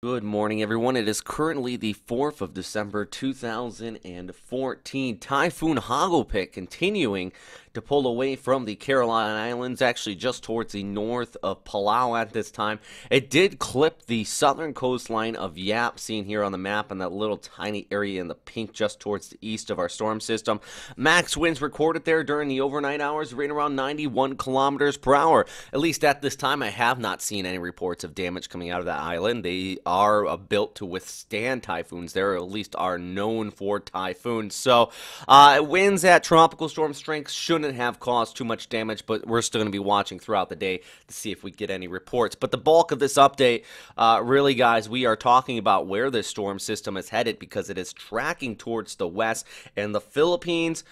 Good morning, everyone. It is currently the 4th of December, 2014. Typhoon Hagupit continuing to pull away from the Carolina Islands, actually just towards the north of Palau at this time. It did clip the southern coastline of Yap, seen here on the map in that little tiny area in the pink just towards the east of our storm system. Max winds recorded there during the overnight hours, right around 91 kilometers per hour. At least at this time, I have not seen any reports of damage coming out of that island. They are built to withstand typhoons there, or at least are known for typhoons. So winds at tropical storm strength shouldn't have caused too much damage, but we're still going to be watching throughout the day to see if we get any reports. But the bulk of this update, really, guys, we are talking about where this storm system is headed because it is tracking towards the west, and the Philippines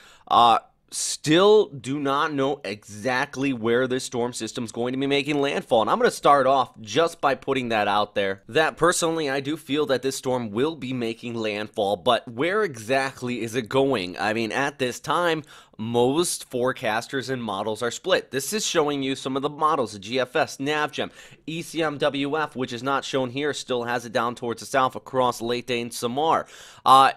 still do not know exactly where this storm system is going to be making landfall. And I'm going to start off just by putting that out there, that personally I do feel that this storm will be making landfall, but where exactly is it going? I mean, at this time, most forecasters and models are split. This is showing you some of the models, the GFS, NavGem, ECMWF, which is not shown here, still has it down towards the south across Leyte and Samar.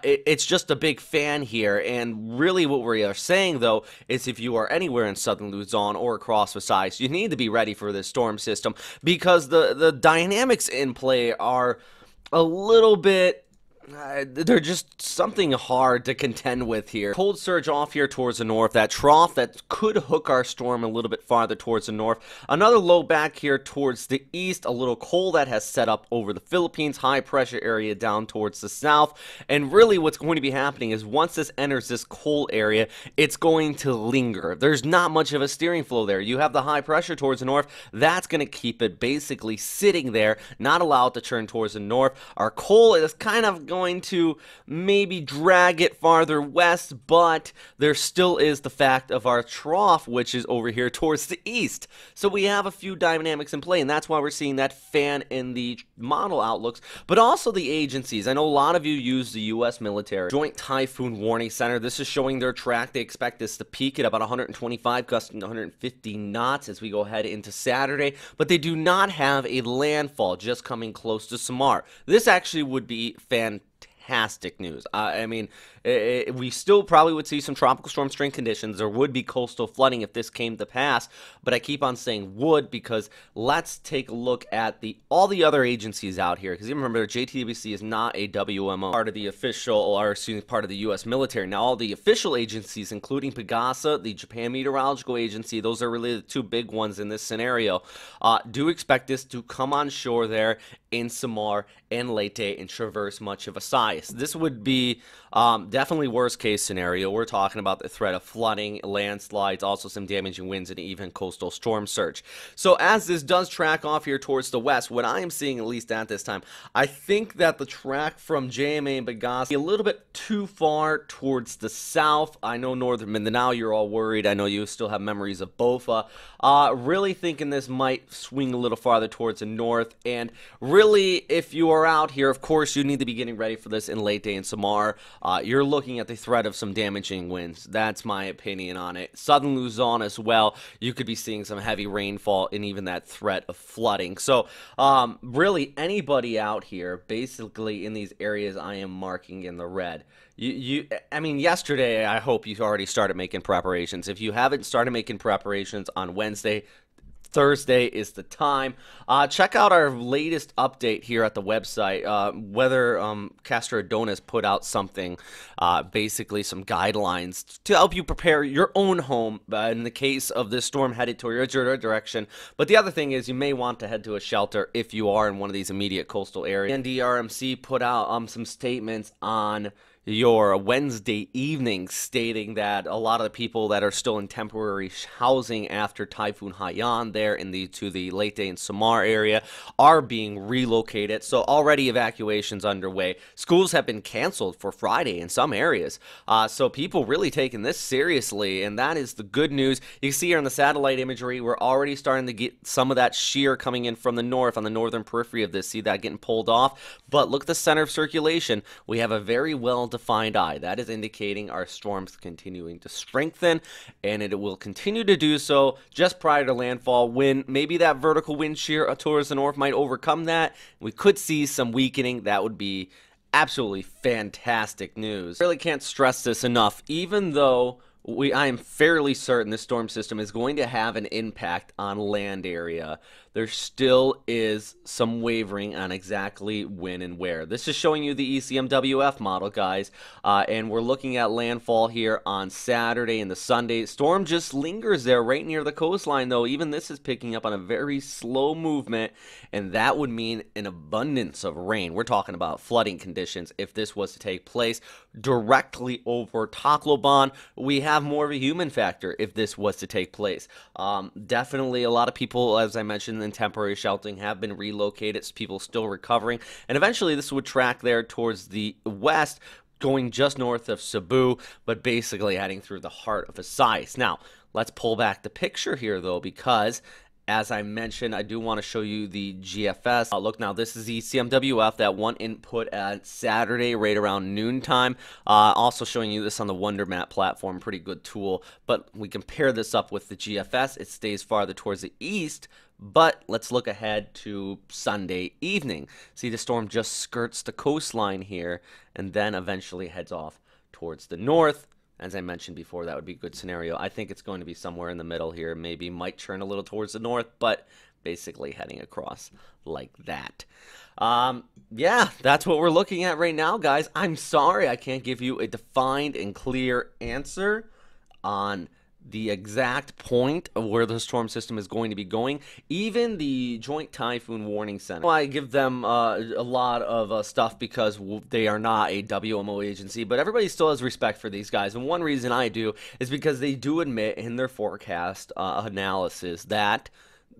It's just a big fan here, and really what we are saying, though, is if you are anywhere in southern Luzon or across Visayas, you need to be ready for this storm system because the dynamics in play are a little bit they're just something hard to contend with here. Cold surge off here towards the north. That trough that could hook our storm a little bit farther towards the north. Another low back here towards the east. A little cold that has set up over the Philippines. High pressure area down towards the south. And really what's going to be happening is once this enters this cold area, it's going to linger. There's not much of a steering flow there. You have the high pressure towards the north. That's going to keep it basically sitting there, not allow it to turn towards the north. Our cold is kind of going to maybe drag it farther west, but there still is the fact of our trough, which is over here towards the east. So we have a few dynamics in play, and that's why we're seeing that fan in the model outlooks, but also the agencies. I know a lot of you use the U.S. military Joint Typhoon Warning Center. This is showing their track. They expect this to peak at about 125, gusting to 150 knots as we go ahead into Saturday, but they do not have a landfall just coming close to Samar. This actually would be fantastic news. I mean, we still probably would see some tropical storm strength conditions. There would be coastal flooding if this came to pass, but I keep on saying would because let's take a look at all the other agencies out here, because you remember JTWC is not a WMO, part of the official, or excuse me, part of the U.S. military. Now all the official agencies, including Pagasa, the Japan Meteorological Agency, those are really the two big ones in this scenario, do expect this to come on shore there in Samar and Leyte and traverse much of Visayas. This would be definitely worst case scenario. We're talking about the threat of flooding, landslides, also some damaging winds, and even coastal storm surge. So as this does track off here towards the west, what I am seeing, at least at this time, I think that the track from JMA and Bagasse a little bit too far towards the south. I know northern Mindanao, you're all worried. I know you still have memories of Bofa. Really thinking this might swing a little farther towards the north, and really, if you are out here, of course, you need to be getting ready for this in Leyte and Samar. You're looking at the threat of some damaging winds. That's my opinion on it. Southern Luzon as well, you could be seeing some heavy rainfall and even that threat of flooding. So, really, anybody out here, basically in these areas I am marking in the red, I mean, yesterday, I hope you already started making preparations. If you haven't started making preparations on Wednesday, Thursday is the time. Check out our latest update here at the website. Whether Castro Adonis put out something, basically some guidelines to help you prepare your own home in the case of this storm headed towards your direction. But the other thing is you may want to head to a shelter if you are in one of these immediate coastal areas. NDRMC put out some statements on your Wednesday evening stating that a lot of the people that are still in temporary housing after Typhoon Haiyan there to the Leyte and Samar area are being relocated. So already evacuations underway. Schools have been canceled for Friday in some areas. So people really taking this seriously, and that is the good news. You can see here on the satellite imagery, we're already starting to get some of that shear coming in from the north on the northern periphery of this. See that getting pulled off? But look at the center of circulation. We have a very well well-defined eye. That is indicating our storm's continuing to strengthen, and it will continue to do so just prior to landfall, when maybe that vertical wind shear towards the north might overcome that. We could see some weakening. That would be absolutely fantastic news. I really can't stress this enough. Even though I am fairly certain this storm system is going to have an impact on land area, there still is some wavering on exactly when and where. This is showing you the ECMWF model, guys, and we're looking at landfall here on Saturday and the Sunday. Storm just lingers there right near the coastline, though. Even this is picking up on a very slow movement, and that would mean an abundance of rain. We're talking about flooding conditions if this was to take place directly over Tacloban. We have more of a human factor if this was to take place. Definitely a lot of people, as I mentioned, in temporary sheltering have been relocated. People still recovering, and eventually this would track there towards the west, going just north of Cebu, but basically heading through the heart of Visayas. Now, let's pull back the picture here, though, because as I mentioned, I do want to show you the GFS. Look, now this is the CMWF, that one input at Saturday right around noontime. Also showing you this on the WonderMap platform, pretty good tool. But we compare this up with the GFS. It stays farther towards the east, but let's look ahead to Sunday evening. See, the storm just skirts the coastline here and then eventually heads off towards the north. As I mentioned before, that would be a good scenario. I think it's going to be somewhere in the middle here. Maybe might turn a little towards the north, but basically heading across like that. Yeah, that's what we're looking at right now, guys. I'm sorry I can't give you a defined and clear answer on the exact point of where the storm system is going to be going. Even the Joint Typhoon Warning Center, I give them a lot of stuff because they are not a WMO agency, but everybody still has respect for these guys. And one reason I do is because they do admit in their forecast analysis that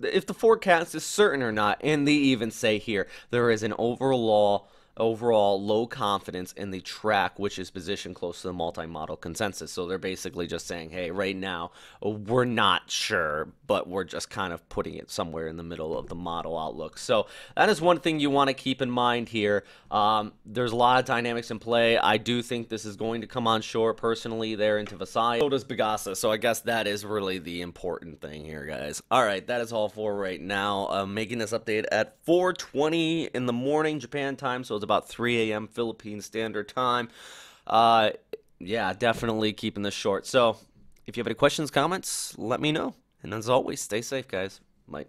if the forecast is certain or not, and they even say here there is an overall low confidence in the track, which is positioned close to the multi-model consensus. So they're basically just saying, hey, right now we're not sure, but we're just kind of putting it somewhere in the middle of the model outlook. So that is one thing you want to keep in mind here. There's a lot of dynamics in play. I do think this is going to come on shore personally there into Visayas. So does Bagasa. So I guess that is really the important thing here, guys. All right, that is all for right now. I'm making this update at 4:20 in the morning Japan time, so it's about 3 a.m. Philippine Standard Time. Yeah, definitely keeping this short. So if you have any questions, comments, let me know. And as always, stay safe, guys. Bye.